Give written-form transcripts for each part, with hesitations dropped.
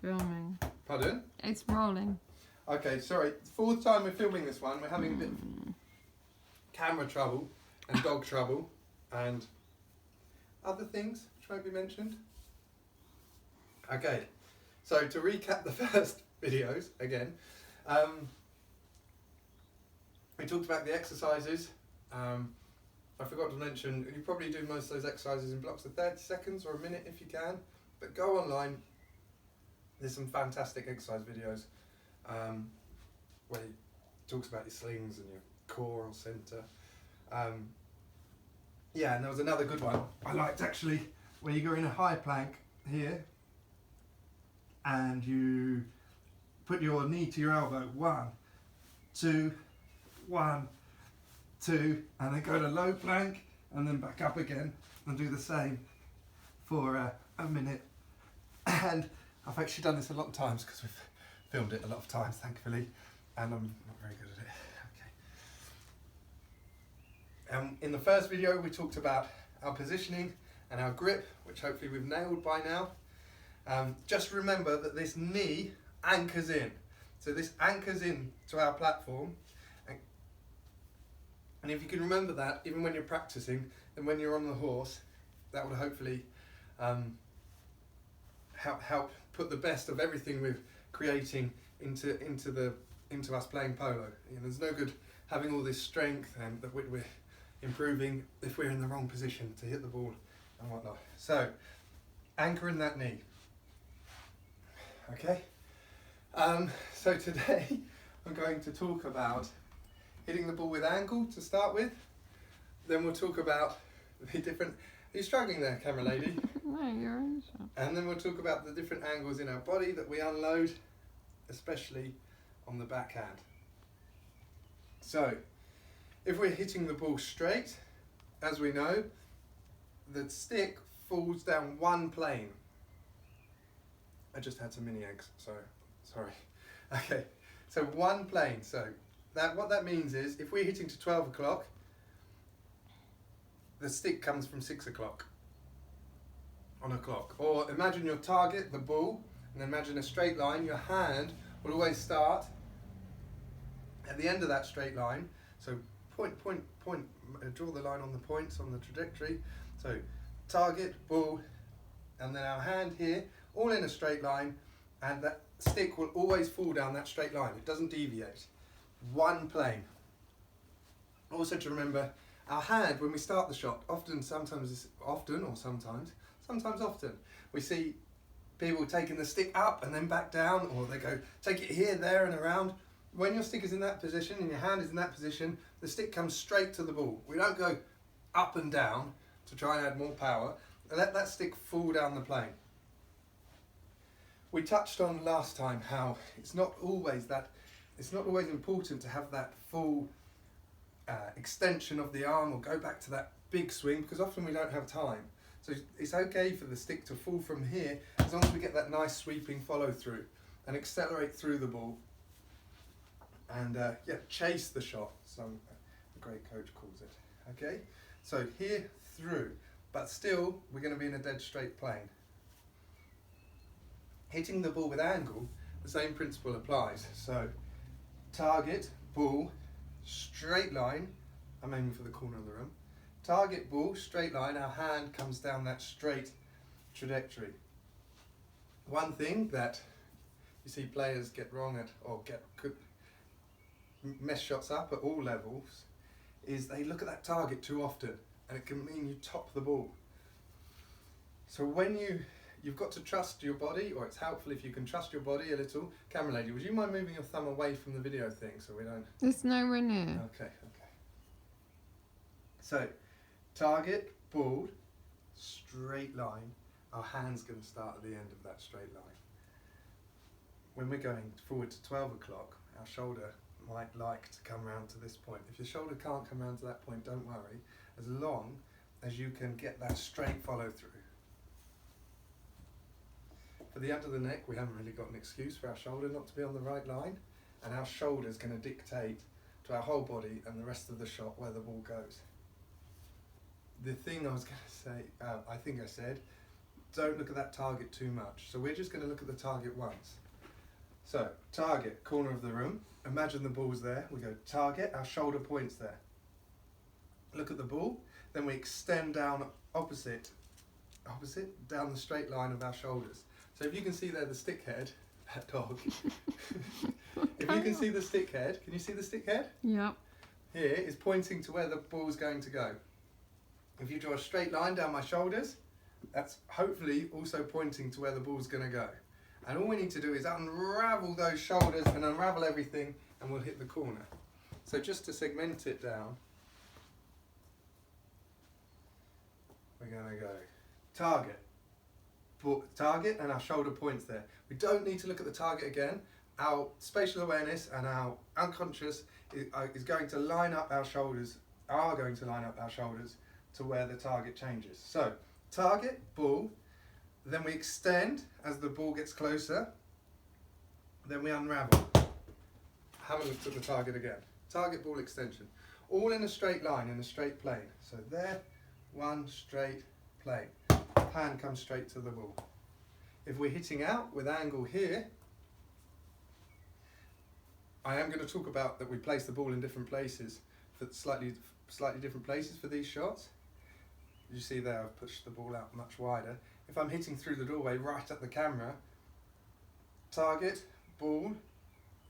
filming. Pardon? It's rolling. Okay, sorry. Fourth time we're filming this one. We're having a bit of camera trouble and dog trouble and other things which won't be mentioned. Okay, so to recap the first videos again, we talked about the exercises. I forgot to mention, you probably do most of those exercises in blocks of 30 seconds or a minute if you can, but go online. There's some fantastic exercise videos where it talks about your slings and your core or centre. Yeah, and there was another good one I liked actually, where you go in a high plank here and you put your knee to your elbow, 1, 2, 1, 2, and then go to low plank and then back up again and do the same for a minute. And I've actually done this a lot of times because we've filmed it a lot of times, thankfully, and I'm not very good at it. Okay. In the first video we talked about our positioning and our grip, which hopefully we've nailed by now. Just remember that this knee anchors in. So this anchors in to our platform. And if you can remember that, even when you're practicing, and when you're on the horse, that will hopefully help put the best of everything we're creating into us playing polo. You know, there's no good having all this strength and that we're improving if we're in the wrong position to hit the ball and whatnot. So, anchor in that knee. Okay. So today I'm going to talk about hitting the ball with angle to start with. Then we'll talk about the different... Are you struggling there, camera lady? No, you're in shot. And then we'll talk about the different angles in our body that we unload, especially on the backhand. So, if we're hitting the ball straight, as we know, the stick falls down one plane. I just had some mini eggs, so sorry. Okay, so one plane. So what that means is, if we're hitting to 12 o'clock, the stick comes from 6 o'clock on a clock. Or imagine your target, the ball, and imagine a straight line. Your hand will always start at the end of that straight line. So point, draw the line on the points on the trajectory. So target, ball, and then our hand here, all in a straight line, and that stick will always fall down that straight line. It doesn't deviate. One plane. Also to remember, our hand, when we start the shot, sometimes often, we see people taking the stick up and then back down, or they go, take it here, there and around. When your stick is in that position and your hand is in that position, the stick comes straight to the ball. We don't go up and down to try and add more power. Let that stick fall down the plane. We touched on last time how it's not always important to have that full extension of the arm or go back to that big swing, because often we don't have time. So it's okay for the stick to fall from here as long as we get that nice sweeping follow through and accelerate through the ball and chase the shot, some a great coach calls it. Okay, so here through, but still we're going to be in a dead straight plane. Hitting the ball with angle, the same principle applies. So target, ball, straight line. I'm aiming for the corner of the room. Target, ball, straight line. Our hand comes down that straight trajectory. One thing that you see players get wrong at, or could mess shots up at all levels, is they look at that target too often, and it can mean you top the ball. So when you've got to trust your body, or it's helpful if you can trust your body a little. Camera lady, would you mind moving your thumb away from the video thing so we don't... It's nowhere near. Okay. So, target, ball, straight line. Our hand's going to start at the end of that straight line. When we're going forward to 12 o'clock, our shoulder might like to come round to this point. If your shoulder can't come round to that point, don't worry, as long as you can get that straight follow through. For the under the neck, we haven't really got an excuse for our shoulder not to be on the right line, and our shoulder is going to dictate to our whole body and the rest of the shot where the ball goes. The thing I was going to say, I think I said, don't look at that target too much. So we're just going to look at the target once. So target, corner of the room. Imagine the ball's there. We go target, our shoulder points there. Look at the ball. Then we extend down opposite, down the straight line of our shoulders. So if you can see there the stick head, that dog. If you can see the stick head, can you see the stick head? Yep. Here is pointing to where the ball's going to go. If you draw a straight line down my shoulders, that's hopefully also pointing to where the ball's going to go. And all we need to do is unravel those shoulders and unravel everything, and we'll hit the corner. So just to segment it down, we're going to go target, target, and our shoulder points there. We don't need to look at the target again. Our spatial awareness and our unconscious is going to line up our shoulders, to where the target changes. So target, ball, then we extend as the ball gets closer, then we unravel. Haven't looked at the target again. Target, ball, extension. All in a straight line, in a straight plane. So there, one straight plane. Hand comes straight to the ball. If we're hitting out with angle here, I am going to talk about that we place the ball in different places, for slightly different places for these shots. You see there I've pushed the ball out much wider. If I'm hitting through the doorway right at the camera, target, ball,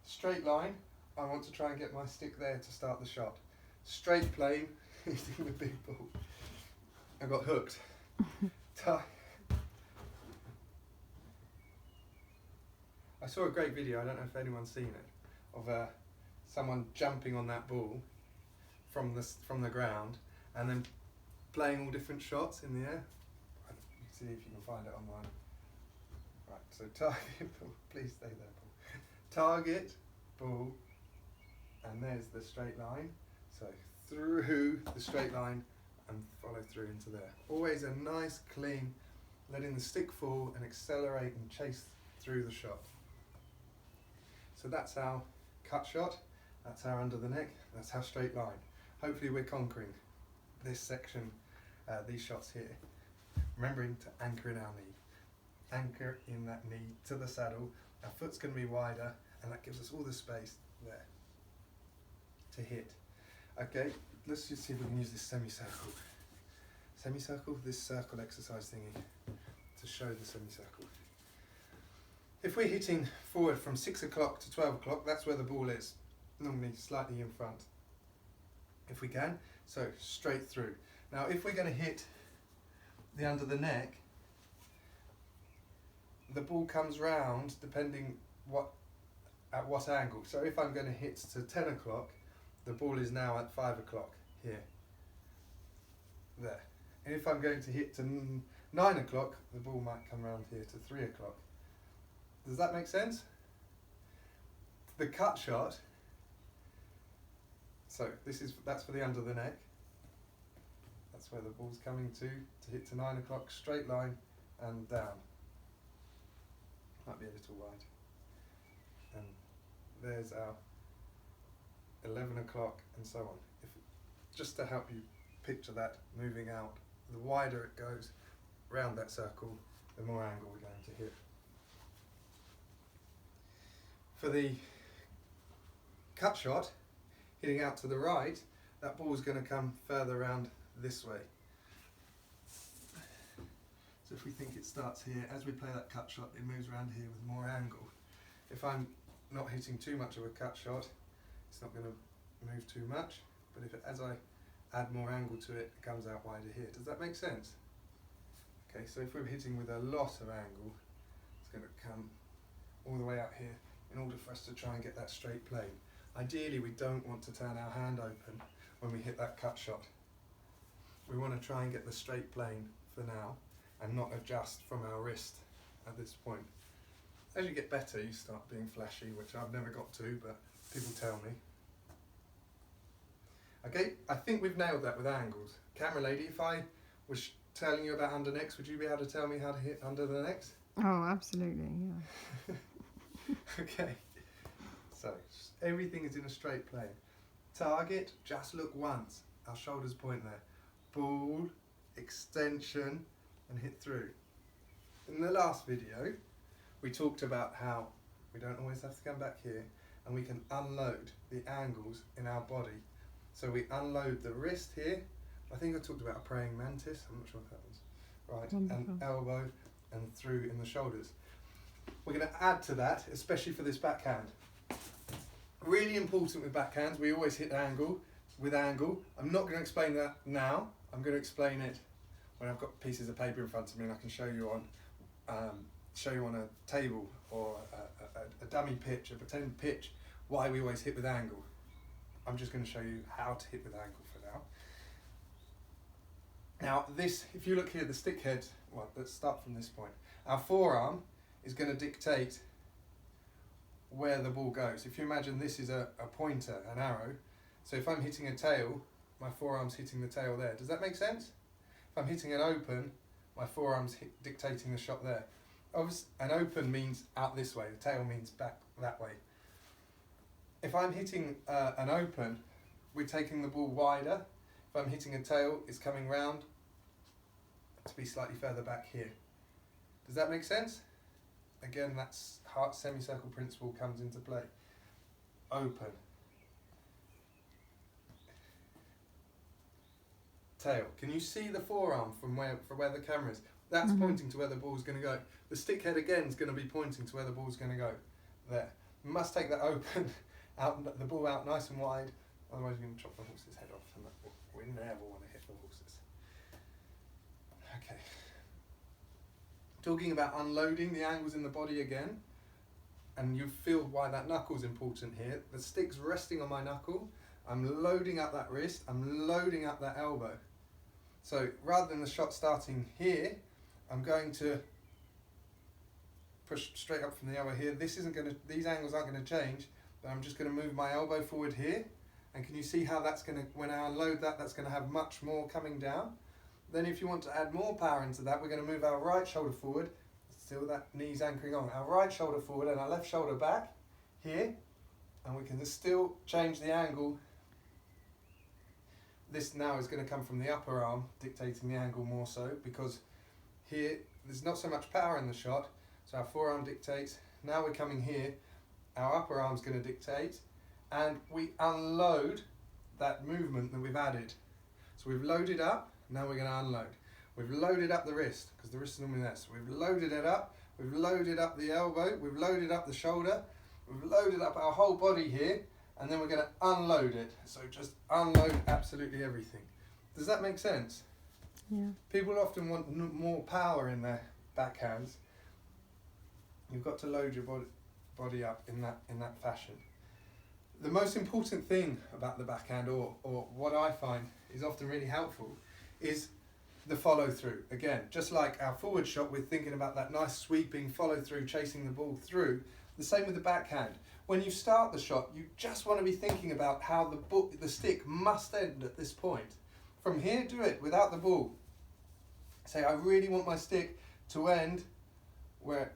straight line, I want to try and get my stick there to start the shot. Straight plane, hitting the big ball. I got hooked. I saw a great video, I don't know if anyone's seen it, of someone jumping on that ball from the ground and then playing all different shots in the air. You can see if you can find it online. Right, so target, ball, please stay there, ball. Target, ball, and there's the straight line. So through the straight line and follow through into there. Always a nice clean, letting the stick fall and accelerate and chase through the shot. So that's our cut shot, that's our under the neck, that's our straight line. Hopefully we're conquering this section, these shots here. Remembering to anchor in our knee. Anchor in that knee to the saddle. Our foot's going to be wider, and that gives us all the space there to hit. Okay, let's just see if we can use this semicircle. Semicircle, this circle exercise thingy, to show the semicircle. If we're hitting forward from 6 o'clock to 12 o'clock, that's where the ball is, normally slightly in front. If we can, so straight through. Now if we're going to hit the under the neck, the ball comes round depending at what angle. So if I'm going to hit to 10 o'clock, the ball is now at 5 o'clock here, there. And if I'm going to hit to 9 o'clock, the ball might come round here to 3 o'clock. Does that make sense? The cut shot, so that's for the under the neck. That's where the ball's coming to hit to 9 o'clock, straight line and down. Might be a little wide. And there's our 11 o'clock and so on. Just to help you picture that moving out, the wider it goes around that circle, the more angle we're going to hit. For the cut shot, hitting out to the right, that ball's going to come further around this way. So if we think it starts here, as we play that cut shot, it moves around here with more angle. If I'm not hitting too much of a cut shot, it's not going to move too much, but as I add more angle to it, it comes out wider here. Does that make sense? Okay, so if we're hitting with a lot of angle, it's going to come all the way out here in order for us to try and get that straight plane. Ideally, we don't want to turn our hand open when we hit that cut shot. We want to try and get the straight plane for now and not adjust from our wrist at this point. As you get better, you start being flashy, which I've never got to, but people tell me. Okay, I think we've nailed that with angles. Camera lady, if I was telling you about undernecks, would you be able to tell me how to hit under the necks? Oh, absolutely, yeah. Okay, so everything is in a straight plane. Target, just look once. Our shoulders point there. Ball, extension, and hit through. In the last video, we talked about how we don't always have to come back here and we can unload the angles in our body. So we unload the wrist here. I think I talked about a praying mantis, I'm not sure if that was right. Wonderful. And elbow and through in the shoulders. We're going to add to that, especially for this backhand. Really important with backhands, we always hit angle with angle. I'm not going to explain that now. I'm going to explain it when I've got pieces of paper in front of me and I can show you on a table or a dummy pitch, a pretend pitch, why we always hit with angle. I'm just going to show you how to hit with angle for now. Now this, if you look here, the stick head, well, let's start from this point. Our forearm is going to dictate where the ball goes. If you imagine this is a pointer, an arrow, so if I'm hitting a tail, my forearm's hitting the tail there. Does that make sense? If I'm hitting an open, my forearm's dictating the shot there. Obviously, an open means out this way, the tail means back that way. If I'm hitting an open, we're taking the ball wider. If I'm hitting a tail, it's coming round to be slightly further back here. Does that make sense? Again, that's semicircle principle comes into play. Open. Tail. Can you see the forearm from where the camera is? That's pointing to where the ball's going to go. The stick head again is going to be pointing to where the ball's going to go. There. You must take that open, out the ball out nice and wide, otherwise you're going to chop the horse's head off, and we never want to hit the horses. Okay. Talking about unloading the angles in the body again, and you feel why that knuckle's important here. The stick's resting on my knuckle. I'm loading up that wrist. I'm loading up that elbow. So rather than the shot starting here, I'm going to push straight up from the elbow here. These angles aren't going to change, but I'm just going to move my elbow forward here. And can you see how that's going to, when I unload that, that's going to have much more coming down. Then if you want to add more power into that, we're going to move our right shoulder forward. Still that knee's anchoring on. Our right shoulder forward and our left shoulder back here. And we can still change the angle. This now is going to come from the upper arm, dictating the angle more so, because here there's not so much power in the shot, so our forearm dictates. Now we're coming here, our upper arm's going to dictate, and we unload that movement that we've added. So we've loaded up, now we're going to unload. We've loaded up the wrist, because the wrist is normally there, so we've loaded it up, we've loaded up the elbow, we've loaded up the shoulder, we've loaded up our whole body here, and then we're going to unload it. So just unload absolutely everything. Does that make sense? Yeah. People often want more power in their backhands. You've got to load your body up in that fashion. The most important thing about the backhand, or what I find is often really helpful, is the follow through. Again, just like our forward shot, we're thinking about that nice sweeping follow through, chasing the ball through. The same with the backhand. When you start the shot, you just want to be thinking about how the stick must end at this point. From here, do it without the ball. Say, I really want my stick to end where,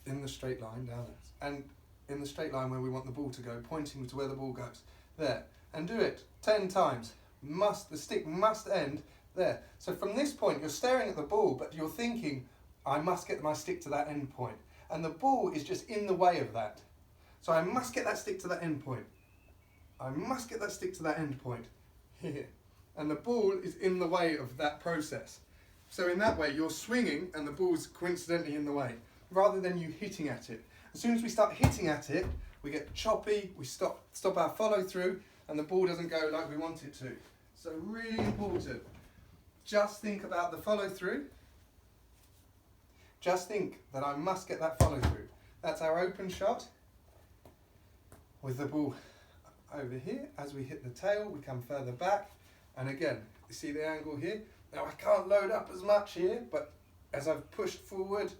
in the straight line down there, and in the straight line where we want the ball to go, pointing to where the ball goes. There. And do it 10 times. The stick must end there. So from this point, you're staring at the ball, but you're thinking, I must get my stick to that end point. And the ball is just in the way of that. So I must get that stick to that end point. I must get that stick to that end point. Here. And the ball is in the way of that process. So in that way, you're swinging and the ball's coincidentally in the way, rather than you hitting at it. As soon as we start hitting at it, we get choppy, we stop our follow through, and the ball doesn't go like we want it to. So really important. Just think about the follow through. Just think that I must get that follow through. That's our open shot. With the ball over here, as we hit the tail, we come further back. And again, you see the angle here? Now I can't load up as much here, but as I've pushed forward,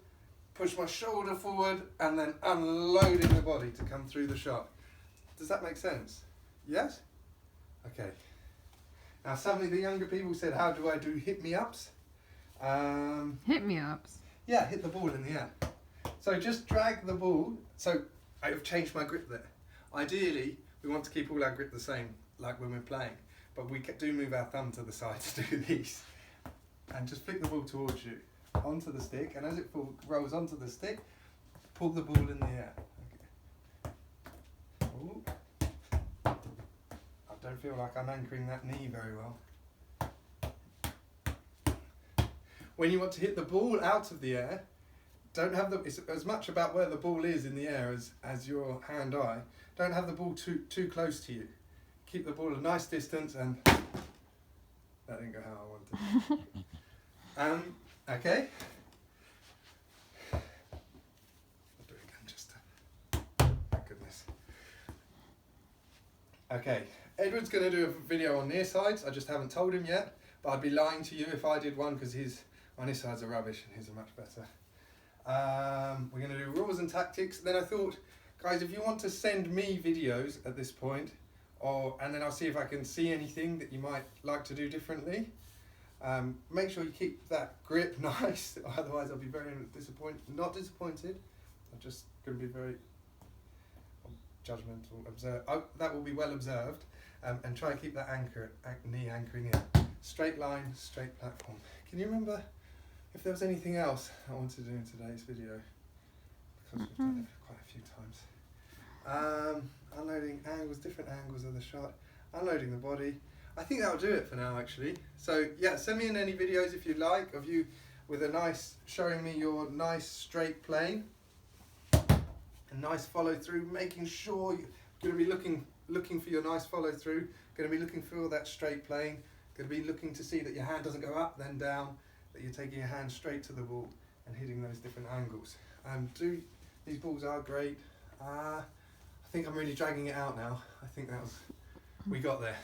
push my shoulder forward, and then unloading the body to come through the shot. Does that make sense? Yes? Okay. Now some of the younger people said, how do I do hit-me-ups? Hit me ups. Yeah, hit the ball in the air. So just drag the ball. So I've changed my grip there. Ideally, we want to keep all our grip the same, like when we're playing, but we do move our thumb to the side to do these. And just flick the ball towards you. onto the stick, and as it rolls onto the stick, pull the ball in the air. Okay. Ooh. I don't feel like I'm anchoring that knee very well. When you want to hit the ball out of the air, don't have it's as much about where the ball is in the air as your hand-eye. Don't have the ball too close to you. Keep the ball a nice distance, and that didn't go how I wanted. Okay. I'll do it again just to, thank goodness. Okay, Edward's going to do a video on near sides. I just haven't told him yet, but I'd be lying to you if I did one, because my near sides are rubbish and his are much better. We're going to do rules and tactics. Then I thought, guys, if you want to send me videos at this point, and then I'll see if I can see anything that you might like to do differently. Make sure you keep that grip nice, otherwise I'll be very not disappointed. I'm just going to be very judgmental. That will be well observed, and try and keep that knee anchoring in. Straight line, straight platform. Can you remember if there was anything else I wanted to do in today's video? Because we've done it quite a few times. Unloading angles, different angles of the shot, unloading the body. I think that'll do it for now, actually. So yeah, send me in any videos if you'd like of you with showing me your nice straight plane, a nice follow through, making sure you're going to be looking for your nice follow through, going to be looking for that straight plane, going to be looking to see that your hand doesn't go up then down, that you're taking your hand straight to the ball and hitting those different angles. These balls are great. I think I'm really dragging it out now. I think we got there.